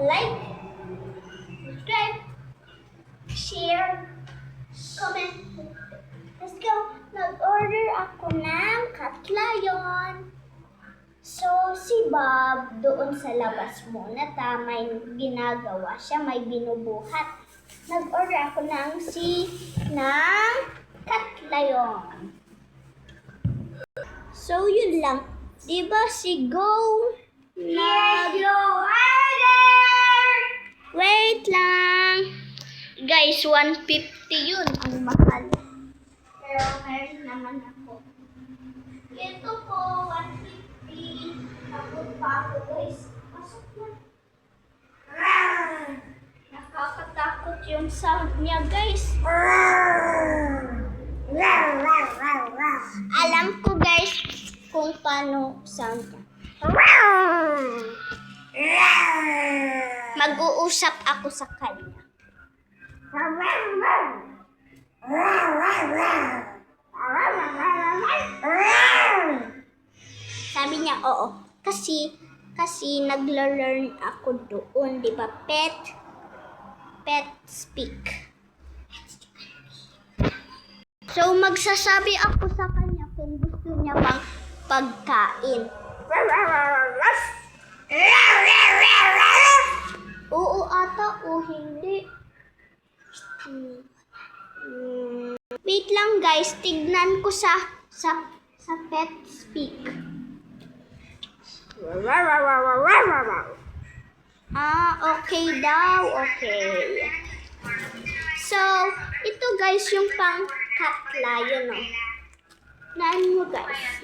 like, subscribe, share, comment. Let's go. Nag-order ako ng cat lion. So, si Bob doon sa labas muna may ginagawa siya, may binubuhat. Nag-order ako ng cat lion. So, yun lang. Diba si Go? Yes, you order! Wait lang. Guys, 150 yun. Ang mahal. Pero meron naman ako. Ito po, 150. Takot pa ako, guys. Pasok na. Nakakatakot yung sound niya, guys. Alam ko, guys, kung paano sound niya. Mag-uusap ako sa kanya. Sabi niya, oo. Kasi nagla-learn ako doon, di ba? Pet speak. So, magsasabi ako sa kanya kung gusto niya bang pagkain. Oo ata o hindi. Wait lang guys, tignan ko sa pet speak. Okay daw. Okay. So, ito guys yung pang cat lion, no? Nan mo guys.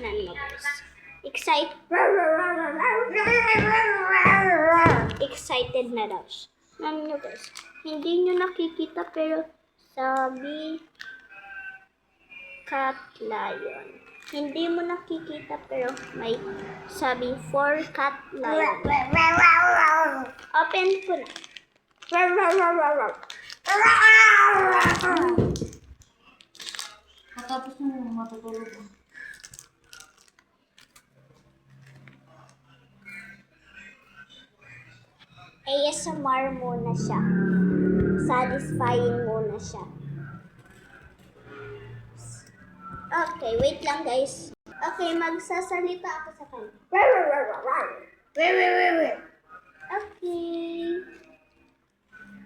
Excited na daw siya. Nan nyo guys. Hindi nyo nakikita pero sabi cat lion. Hindi mo nakikita pero may sabi for cat lion. Open ko na. Matapos mo matutulog. ASMR muna siya. Satisfying muna siya. Okay, wait lang guys. Okay, magsasalita ako sa kanya. Okay.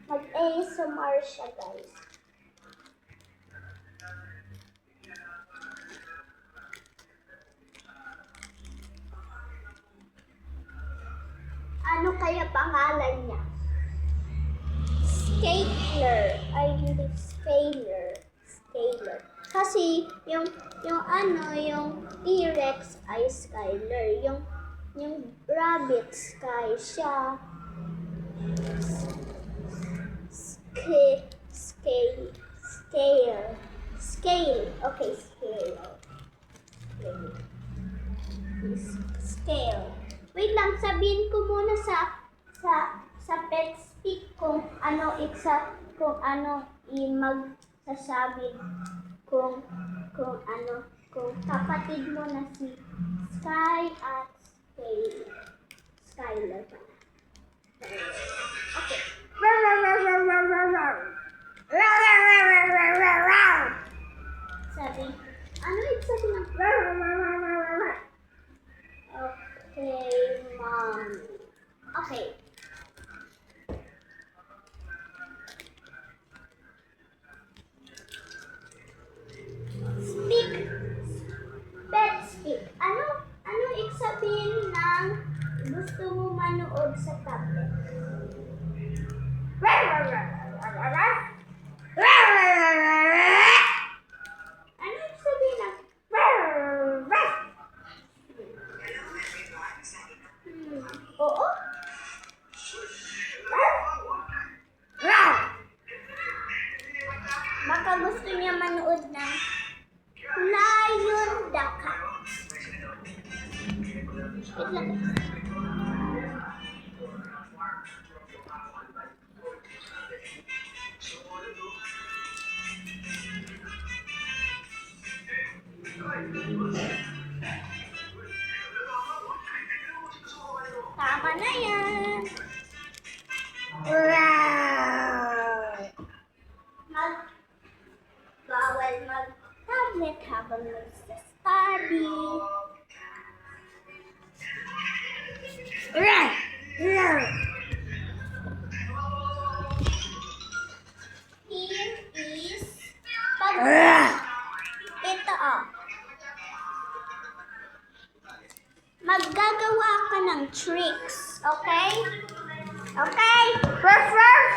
Mag-ASMR siya guys. Ano kaya pangalan niya? Scaler. Kasi yung T-Rex ay Skyler. Yung rabbit Sky siya. Scale. Okay, scale. Wait lang, sabihin ko muna sa pet speak kung ano magsasabi kung kapatid mo na si Sky at Skyler. Okay. Sabi, ano ibig sabihin ng okay, mom. Okay. Speak. Pet speak. Ano ibig sabihin ng gusto mo manood sa tablet? Ano ibig sabihin ng oo? Baka gusto niya manood ng Lion the Cat. Wait lang. Tama na yan. Here is pag ito maggagawa ka ng tricks, okay? Okay? Ruff, ruff.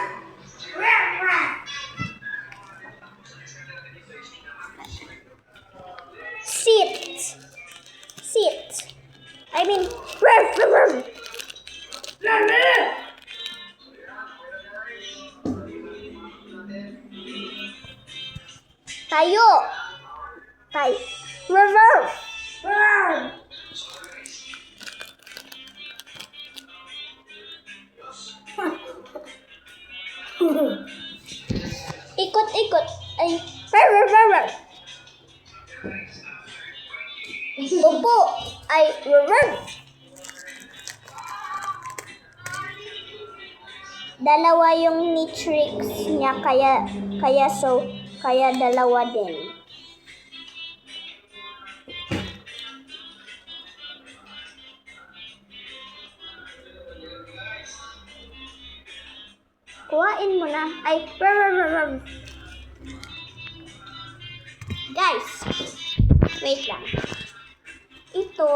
Ruff, ruff. Sit. Sit. I mean, ruff, ruff, ruff. Tayo. Tayo. Ruff, ruff. Ruff. Ikot-ikot. Ay. Upo. Ay. Dalawa yung ni tricks niya kaya dalawa din. Kuhain mo na. Ay, guys, wait lang. Ito,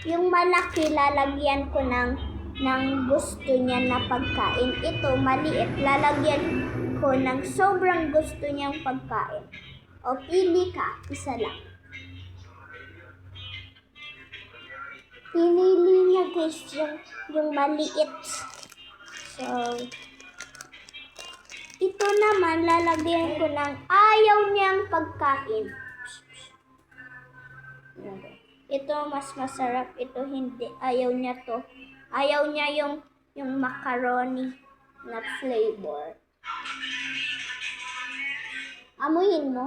yung malaki lalagyan ko ng gusto niya na pagkain. Ito, maliit, lalagyan ko ng sobrang gusto niyang pagkain. O, pili ka, isa lang. Pinili niya guys yung maliit. So, ito naman, lalagyan ko ng ayaw niyang pagkain. Ito, mas masarap. Ito, hindi. Ayaw niya to. Ayaw niya yung macaroni na flavor. Amuyin mo.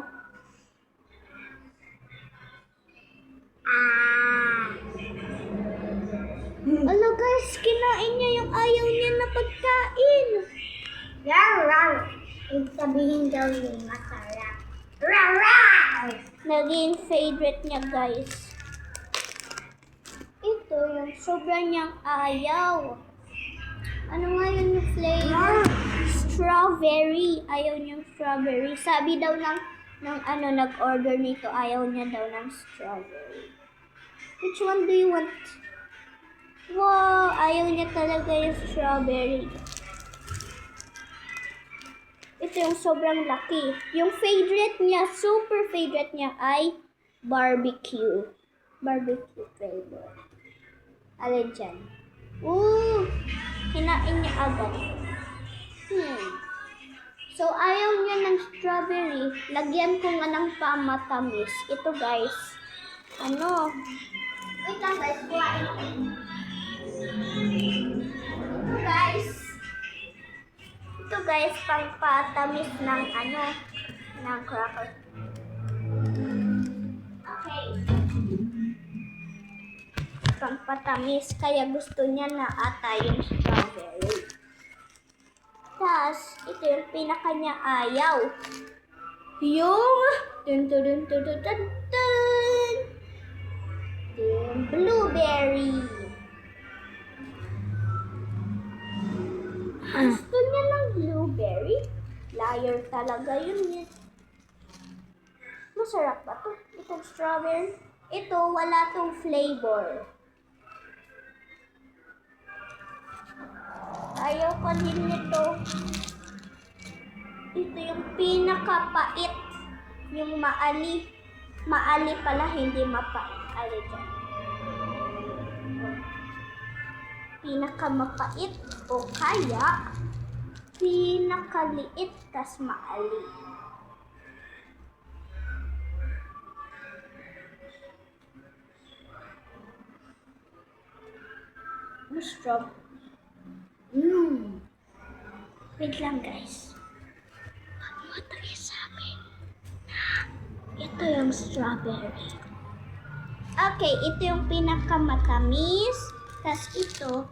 Ano guys, kinain niya yung ayaw niya na pagkain. Ibig sabihin daw yung masarap. Naging favorite niya guys. Ito yung sobra niyang ayaw. Ano nga yung flavor? Strawberry. Ayaw niyang strawberry. Sabi daw ng nag-order nito, ayaw niya daw ng strawberry. Which one do you want? Wow, ayaw niya talaga yung strawberry. Ito yung sobrang laki. Yung favorite niya, super favorite niya ay barbecue. Barbecue flavor. Alin dyan? Ooh! Kinain niya agad. So, ayaw niya ng strawberry. Lagyan ko nga ng pamatamis. Ito guys. Wait lang guys. Kuhain ko. Ito guys, pangpatamis ng ng cracker. Okay. Pangpatamis, kaya gusto niya na ata yung strawberry. Tapos, ito yung pinaka niya ayaw. Yung yung blueberry. Gusto niya ng blueberry? Liar talaga yun. Masarap ba to? Itong strawberry? Ito, wala tong flavor. Ayaw ko din nito. Ito yung pinakapait. Yung maali. Maali pala, hindi mapait. Ali dyan. Pinakamapait o kaya pinakaliit tas maali. Strawberry. Wait lang guys. Matagay sa akin. Ito yung strawberry. Okay, ito yung pinakamatamis. Tapos ito,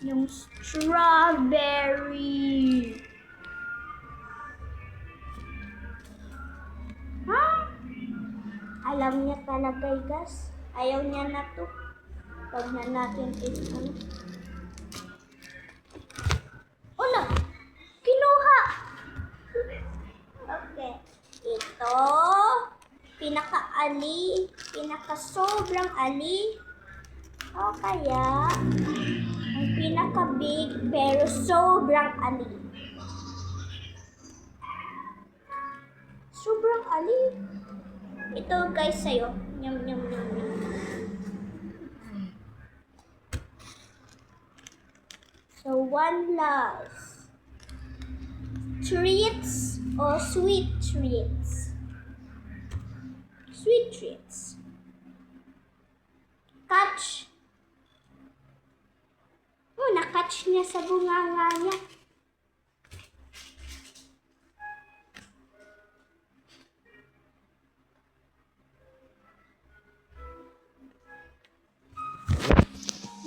yung strawberry. Alam niya talaga guys. Ayaw niya na to. Pag na natin ito. Una! Kinuha! Okay. Ito. Pinaka-ali. Pinaka-sobrang ali. O kaya, ang pinaka-big pero sobrang ali. Sobrang ali. Ito guys sa'yo. Nyam, nyam, nyam, nyam. So, one last. Treats or sweet treats? Sweet treats. Catch. Oh, na-catch niya sa bunganga niya.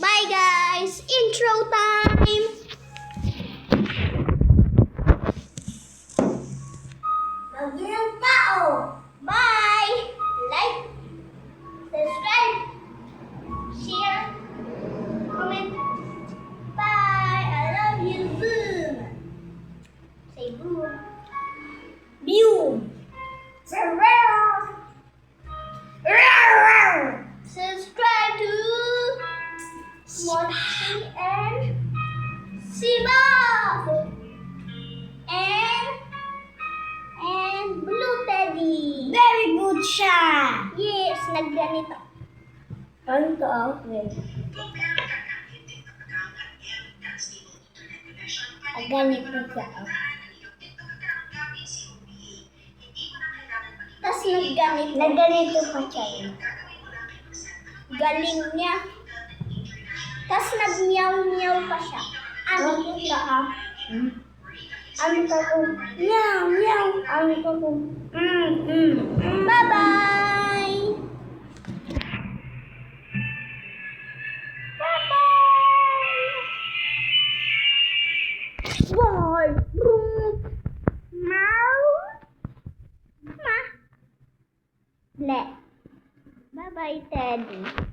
Bye guys! Intro time! Lagi ng tao! Bye! Like, subscribe, share, comment. Bye! I love you! Boom! Say boom! Boom! Subscribe to Mochi and Siba and Blue Teddy. Very good siya. Yes, nagganito. Ganito okay. Ganito siya. Tapos nagganito. Nagganito pa siya. Galing niya. Tapos nag-meow-meow pa siya. Ano Ano ka? Ano ka ko? Meow, meow. Ano ka ko? Bye-bye! Bye-bye! Boy! Boom! Meow! Ma! Ble! Bye-bye, Teddy.